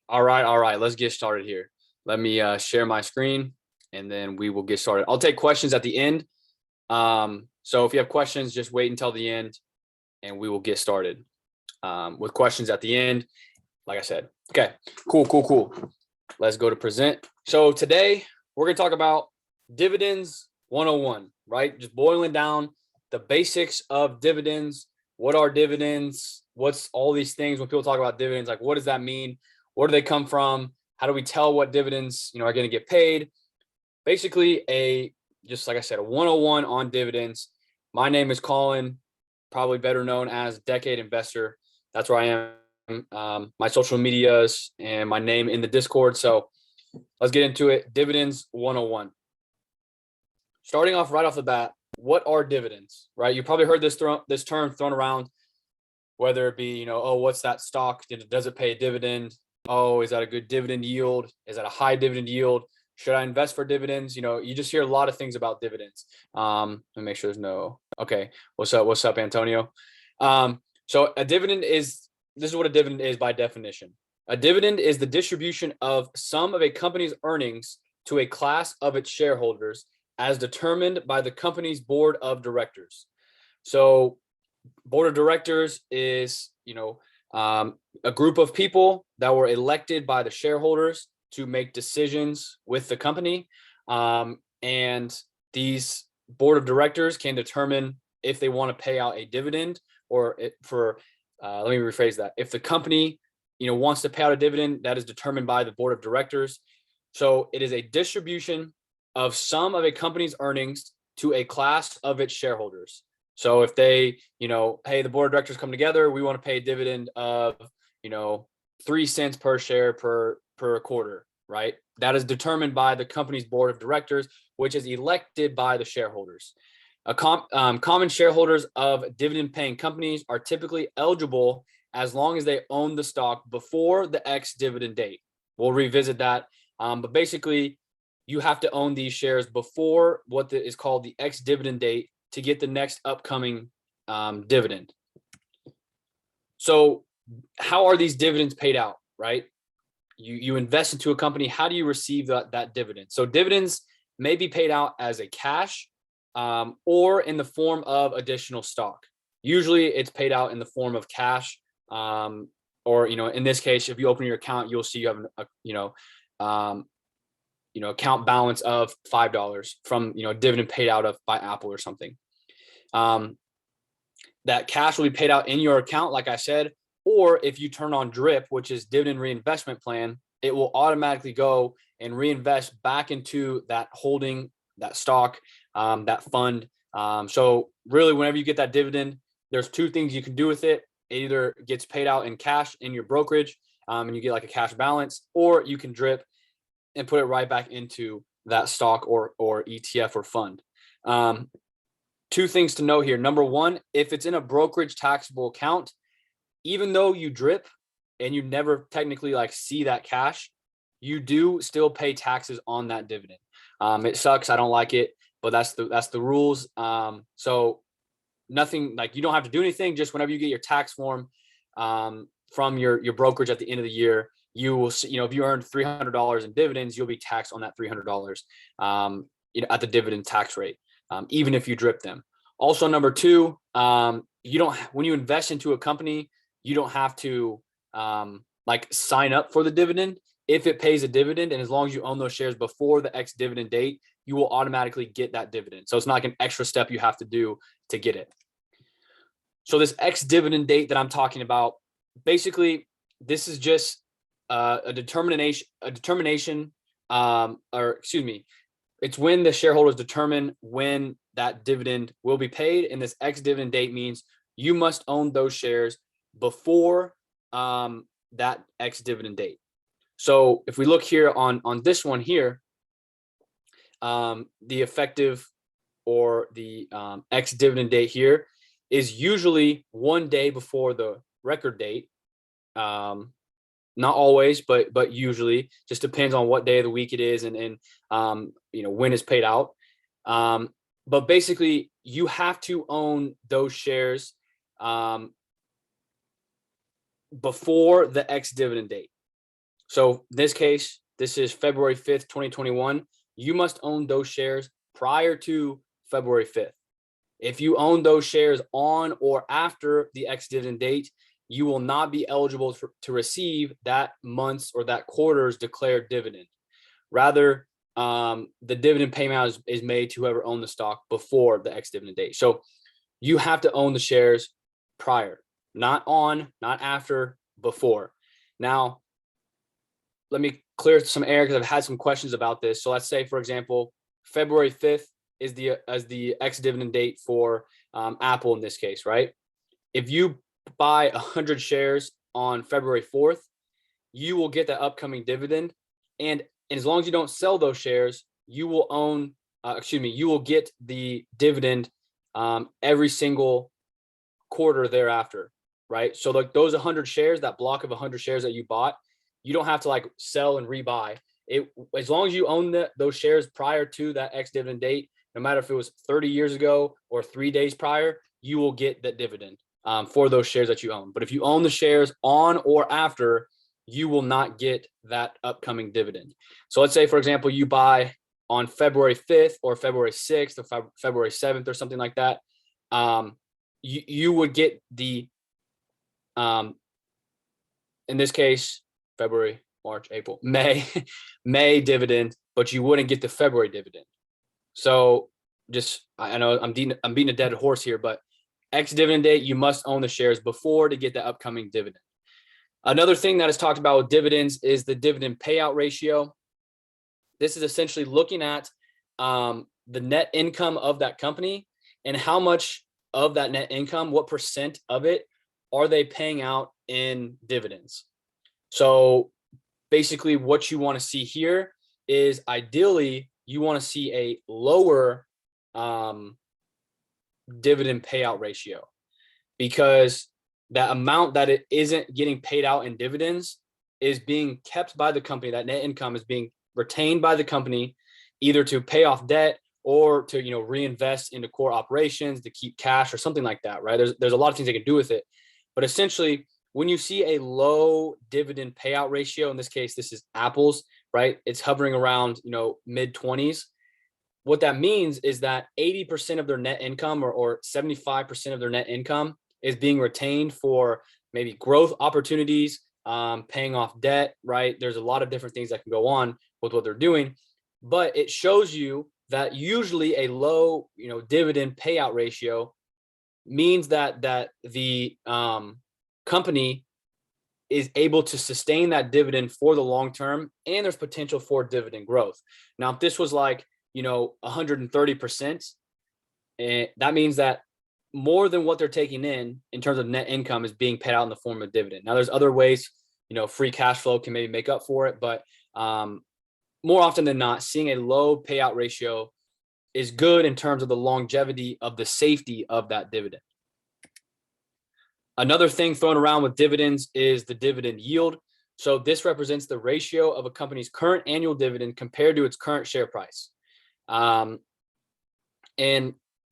All right. Let's get started here. Let me share my screen, and then we will get started. I'll take questions at the end. So if you have questions, just wait until the end, and we will get started with questions at the end. Like I said, okay, cool. Let's go to present. So today we're gonna talk about dividends 101, right? Just boiling down the basics of dividends. What are dividends? What's all these things when people talk about dividends? Like, what does that mean? Where do they come from? How do we tell what dividends, are going to get paid? Basically, just like I said, a 101 on dividends. My name is Colin, probably better known as DecadeInvestor. That's where I am. My social medias and my name in the Discord. So let's get into it. Dividends 101. Starting off right off the bat, what are dividends, right? You probably heard this term thrown around, whether it be, oh, what's that stock? Does it pay a dividend? Oh, is that a good dividend yield? Is that a high dividend yield? Should I invest for dividends? You just hear a lot of things about dividends. Let me make sure there's no. Okay. What's up, Antonio? So this is what a dividend is by definition. A dividend is the distribution of some of a company's earnings to a class of its shareholders as determined by the company's board of directors. So board of directors is, a group of people that were elected by the shareholders to make decisions with the company. And these board of directors can determine if they want to pay out a dividend or let me rephrase that. If the company, wants to pay out a dividend, that is determined by the board of directors. So it is a distribution of some of a company's earnings to a class of its shareholders. So if they, hey, the board of directors come together, we want to pay a dividend of, 3 cents per share per quarter, right? That is determined by the company's board of directors, which is elected by the shareholders. Common shareholders of dividend-paying companies are typically eligible as long as they own the stock before the ex-dividend date. We'll revisit that. But basically, you have to own these shares before what is called the ex-dividend date to get the next upcoming dividend. So how are these dividends paid out, right? You invest into a company. How do you receive that dividend? So dividends may be paid out as a cash or in the form of additional stock. Usually it's paid out in the form of cash, or, in this case, if you open your account, you'll see you have account balance of $5 from, dividend paid out of by Apple or something. That cash will be paid out in your account, like I said, or if you turn on DRIP, which is dividend reinvestment plan, it will automatically go and reinvest back into that holding, that stock, that fund. So really, whenever you get that dividend, there's two things you can do with it. It either gets paid out in cash in your brokerage, and you get like a cash balance, or you can DRIP and put it right back into that stock or ETF or fund. Two things to know here. Number one, if it's in a brokerage taxable account, even though you DRIP and you never technically see that cash, you do still pay taxes on that dividend. It sucks. I don't like it, but that's the rules. So nothing, you don't have to do anything. Just whenever you get your tax form from your brokerage at the end of the year, you will see, if you earned $300 in dividends, you'll be taxed on that $300 at the dividend tax rate, even if you DRIP them. Also, number two, when you invest into a company, you don't have to sign up for the dividend. If it pays a dividend, and as long as you own those shares before the ex-dividend date, you will automatically get that dividend. So it's not like an extra step you have to do to get it. So this ex-dividend date that I'm talking about, basically, this is just a determination, it's when the shareholders determine when that dividend will be paid. And this ex-dividend date means you must own those shares before that ex-dividend date. So if we look here on this one here, the effective or the ex-dividend date here is usually 1 day before the record date. Not always, but usually, just depends on what day of the week it is and when it's paid out. But basically, you have to own those shares before the ex-dividend date. So in this case, this is February 5th, 2021. You must own those shares prior to February 5th. If you own those shares on or after the ex-dividend date, you will not be eligible to receive that month's or that quarter's declared dividend. Rather, the dividend payment is made to whoever owned the stock before the ex-dividend date. So you have to own the shares prior, not on, not after, before. Now, let me clear some air because I've had some questions about this. So let's say, for example, February 5th is the ex-dividend date for Apple in this case, right? If you buy 100 shares on February 4th, you will get that upcoming dividend. And as long as you don't sell those shares, you will own, you will get the dividend every single quarter thereafter, right? So like those 100 shares, that block of 100 shares that you bought, you don't have to like sell and rebuy it. As long as you own those shares prior to that ex-dividend date, no matter if it was 30 years ago or 3 days prior, you will get that dividend for those shares that you own. But if you own the shares on or after, you will not get that upcoming dividend. So let's say, for example, you buy on February 5th or February 6th or February 7th or something like that. You would get the, in this case, February, March, April, May dividend, but you wouldn't get the February dividend. So just, I know I'm beating a dead horse here, but ex-dividend date, you must own the shares before to get the upcoming dividend. Another thing that is talked about with dividends is the dividend payout ratio. This is essentially looking at the net income of that company and how much of that net income, what percent of it are they paying out in dividends. So basically what you want to see here is ideally you want to see a lower dividend payout ratio, because that amount that it isn't getting paid out in dividends is being kept by the company. That net income is being retained by the company, either to pay off debt or to, reinvest into core operations, to keep cash or something like that, right? There's a lot of things they can do with it. But essentially, when you see a low dividend payout ratio, in this case, this is Apple's, right? It's hovering around, mid 20s. What that means is that 80% of their net income or 75% of their net income is being retained for maybe growth opportunities, paying off debt, right? There's a lot of different things that can go on with what they're doing, but it shows you that usually a low, dividend payout ratio means that the company is able to sustain that dividend for the long term, and there's potential for dividend growth. Now, if this was like, 130%, and that means that more than what they're taking in terms of net income is being paid out in the form of dividend. Now, there's other ways, free cash flow can maybe make up for it, but more often than not, seeing a low payout ratio is good in terms of the longevity of the safety of that dividend. Another thing thrown around with dividends is the dividend yield. So this represents the ratio of a company's current annual dividend compared to its current share price. And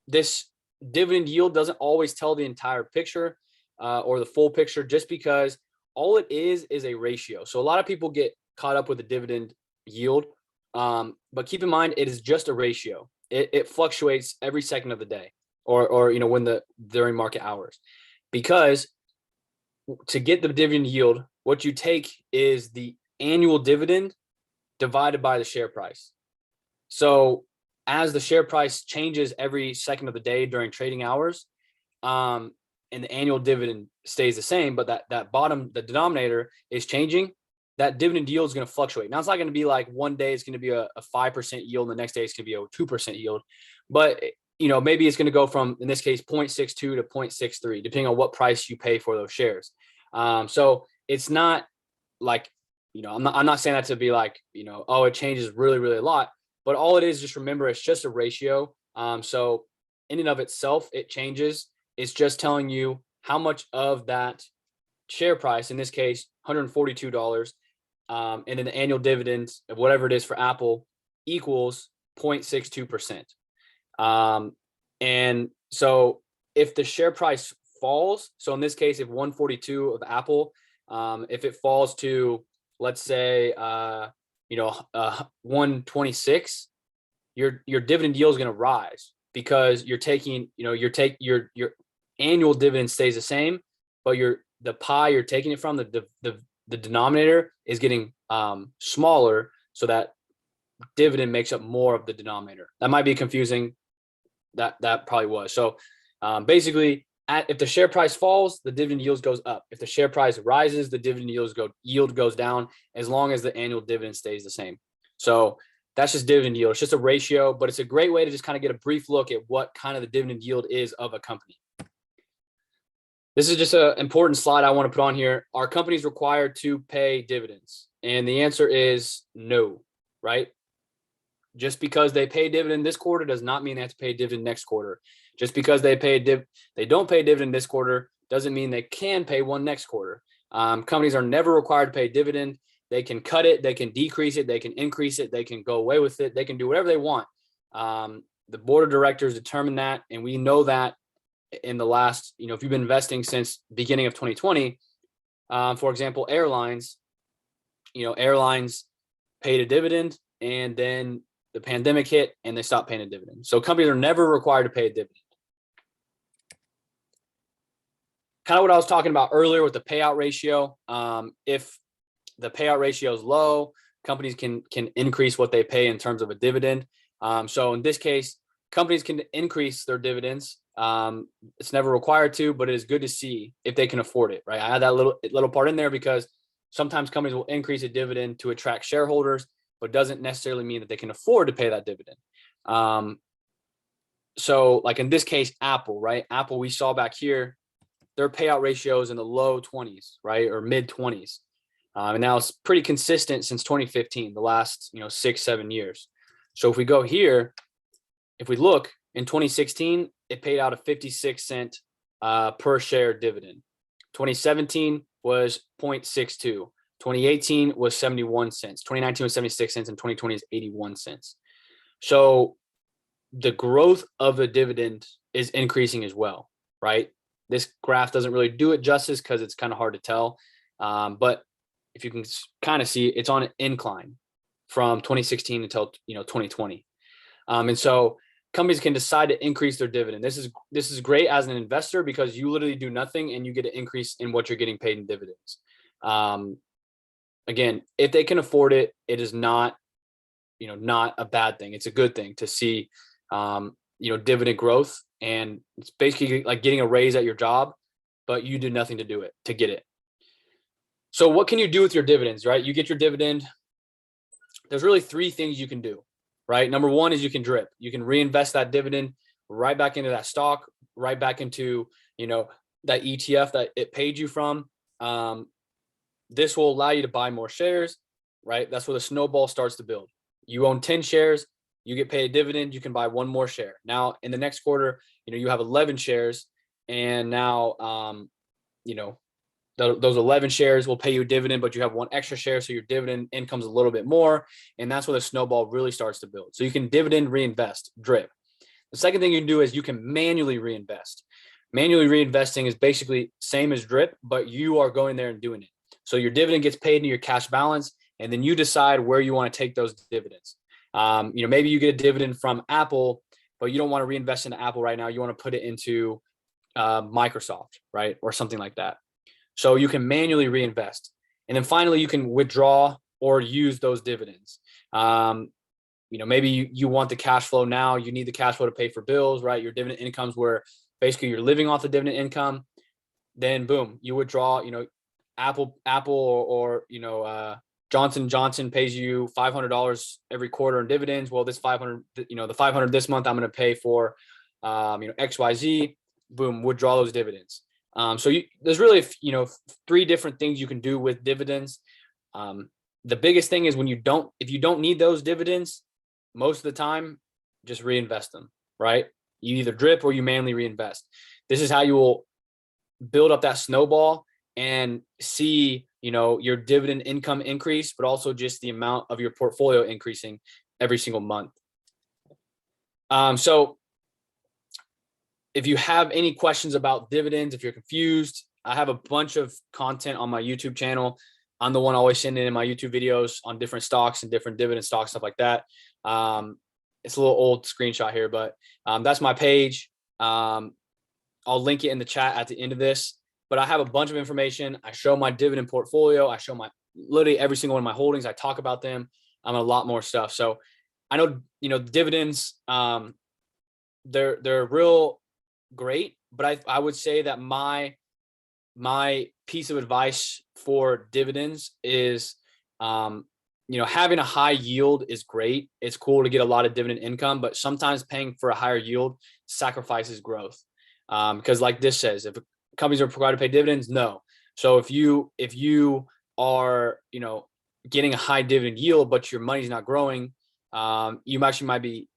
this dividend yield doesn't always tell the entire picture or the full picture, just because all it is a ratio. So a lot of people get caught up with the dividend yield, but keep in mind, it is just a ratio. It fluctuates every second of the day or when during market hours, because to get the dividend yield, what you take is the annual dividend divided by the share price. So as the share price changes every second of the day during trading hours, and the annual dividend stays the same, but that bottom, the denominator is changing, that dividend yield is going to fluctuate. Now, it's not going to be like one day it's going to be a 5% yield, and the next day it's going to be a 2% yield. But, maybe it's going to go from, in this case, 0.62 to 0.63, depending on what price you pay for those shares. So it's not like, I'm not saying that to be like, oh, it changes really, really a lot. But all it is, just remember, it's just a ratio. So in and of itself, it changes. It's just telling you how much of that share price, in this case, $142, and then the annual dividend of whatever it is for Apple equals 0.62%. And so if the share price falls, so in this case, if 142 of Apple, if it falls to, let's say, 126, your dividend yield is going to rise because you're taking, your annual dividend stays the same, but the pie you're taking it from, the denominator is getting smaller, so that dividend makes up more of the denominator. That might be confusing. That probably was. So basically, if the share price falls, the dividend yield goes up. If the share price rises, the dividend yield goes down, as long as the annual dividend stays the same. So that's just dividend yield. It's just a ratio, but it's a great way to just kind of get a brief look at what kind of the dividend yield is of a company. This is just an important slide I want to put on here. Are companies required to pay dividends? And the answer is no, right? Just because they pay dividend this quarter does not mean they have to pay dividend next quarter. Just because they don't pay dividend this quarter doesn't mean they can pay one next quarter. Companies are never required to pay dividend. They can cut it, they can decrease it, they can increase it, they can go away with it, they can do whatever they want. The board of directors determine that, and we know that in the last, if you've been investing since beginning of 2020, for example, airlines paid a dividend, and then the pandemic hit and they stopped paying a dividend. So companies are never required to pay a dividend. Kind of what I was talking about earlier with the payout ratio. If the payout ratio is low, companies can increase what they pay in terms of a dividend. So in this case, companies can increase their dividends. It's never required to, but it is good to see if they can afford it, right? I had that little part in there because sometimes companies will increase a dividend to attract shareholders, but doesn't necessarily mean that they can afford to pay that dividend. So like in this case, Apple, right? Apple, we saw back here, their payout ratio is in the low 20s, right? Or mid 20s. And now it's pretty consistent since 2015, the last, 6-7 years. So if we go here, if we look in 2016, it paid out a 56-cent per share dividend. 2017 was 0.62. 2018 was 71 cents. 2019 was 76 cents, and 2020 is 81 cents. So the growth of the dividend is increasing as well, right? This graph doesn't really do it justice because it's kind of hard to tell. But if you can kind of see, it's on an incline from 2016 until 2020. And so companies can decide to increase their dividend. This is great as an investor because you literally do nothing and you get an increase in what you're getting paid in dividends. Again, if they can afford it, it is not a bad thing. It's a good thing to see, dividend growth, and it's basically like getting a raise at your job, but you do nothing to get it. So what can you do with your dividends, right? You get your dividend. There's really 3 things you can do, right? Number 1 is you can drip. You can reinvest that dividend right back into that stock, right back into, that ETF that it paid you from. This will allow you to buy more shares, right? That's where the snowball starts to build. You own 10 shares, you get paid a dividend, you can buy 1 more share. Now in the next quarter, you have 11 shares, and now, those 11 shares will pay you a dividend, but you have 1 extra share, so your dividend income's a little bit more, and that's where the snowball really starts to build. So you can dividend reinvest, drip. The second thing you can do is you can manually reinvest. Manually reinvesting is basically same as drip, but you are going there and doing it. So your dividend gets paid into your cash balance, and then you decide where you want to take those dividends. Maybe you get a dividend from Apple, but you don't want to reinvest into Apple right now. You want to put it into Microsoft, right? Or something like that. So you can manually reinvest. And then finally, you can withdraw or use those dividends. Maybe you want the cash flow now. You need the cash flow to pay for bills, right? Your dividend income's where basically you're living off the dividend income. Then boom, you withdraw. Apple or Johnson & Johnson pays you $500 every quarter in dividends. Well, this 500, the 500 this month I'm going to pay for, XYZ. Boom, withdraw those dividends. So there's really, 3 different things you can do with dividends. The biggest thing is if you don't need those dividends, most of the time, just reinvest them, right? You either drip or you manually reinvest. This is how you will build up that snowball and see, your dividend income increase, but also just the amount of your portfolio increasing every single month. So if you have any questions about dividends, if you're confused, I have a bunch of content on my YouTube channel. I'm the one always sending in my YouTube videos on different stocks and different dividend stocks, stuff like that. It's a little old screenshot here, but that's my page. I'll link it in the chat at the end of this, but I have a bunch of information. I show my dividend portfolio. I show my literally every single one of my holdings. I talk about them. A lot more stuff. So I know, dividends, they're real great, but I would say that my piece of advice for dividends is, having a high yield is great. It's cool to get a lot of dividend income, but sometimes paying for a higher yield sacrifices growth. Because like this says, if companies are required to pay dividends, no. So if you are, getting a high dividend yield, but your money's not growing, you actually might be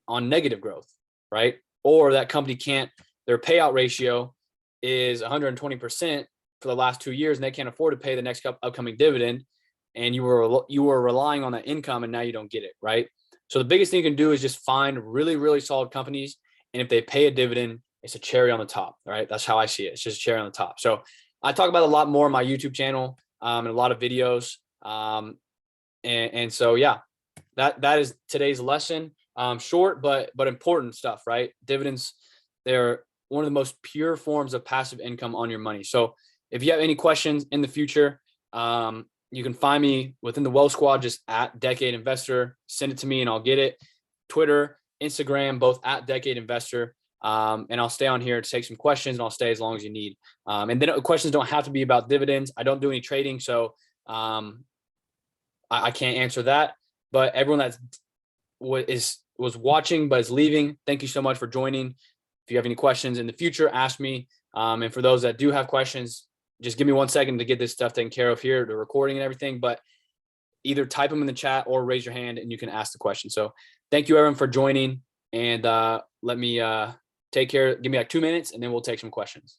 on negative growth, right? Or that company their payout ratio is 120% for the last 2 years, and they can't afford to pay the next upcoming dividend. And you were relying on that income, and now you don't get it, right? So the biggest thing you can do is just find really, really solid companies. And if they pay a dividend, it's a cherry on the top, right? That's how I see it. It's just a cherry on the top. So I talk about a lot more on my YouTube channel, and a lot of videos. And so, yeah, that is today's lesson. Short, but important stuff, right? Dividends, they're one of the most pure forms of passive income on your money. So if you have any questions in the future, you can find me within the Wealth Squad, just at DecadeInvestor. Send it to me and I'll get it. Twitter, Instagram, both at DecadeInvestor. And I'll stay on here to take some questions, and I'll stay as long as you need. And then questions don't have to be about dividends. I don't do any trading, so I can't answer that. But everyone that was watching but is leaving, thank you so much for joining. If you have any questions in the future, ask me. And for those that do have questions, just give me 1 second to get this stuff taken care of here, the recording and everything. But either type them in the chat or raise your hand and you can ask the question. So thank you, everyone, for joining. And let me take care. Give me like 2 minutes and then we'll take some questions.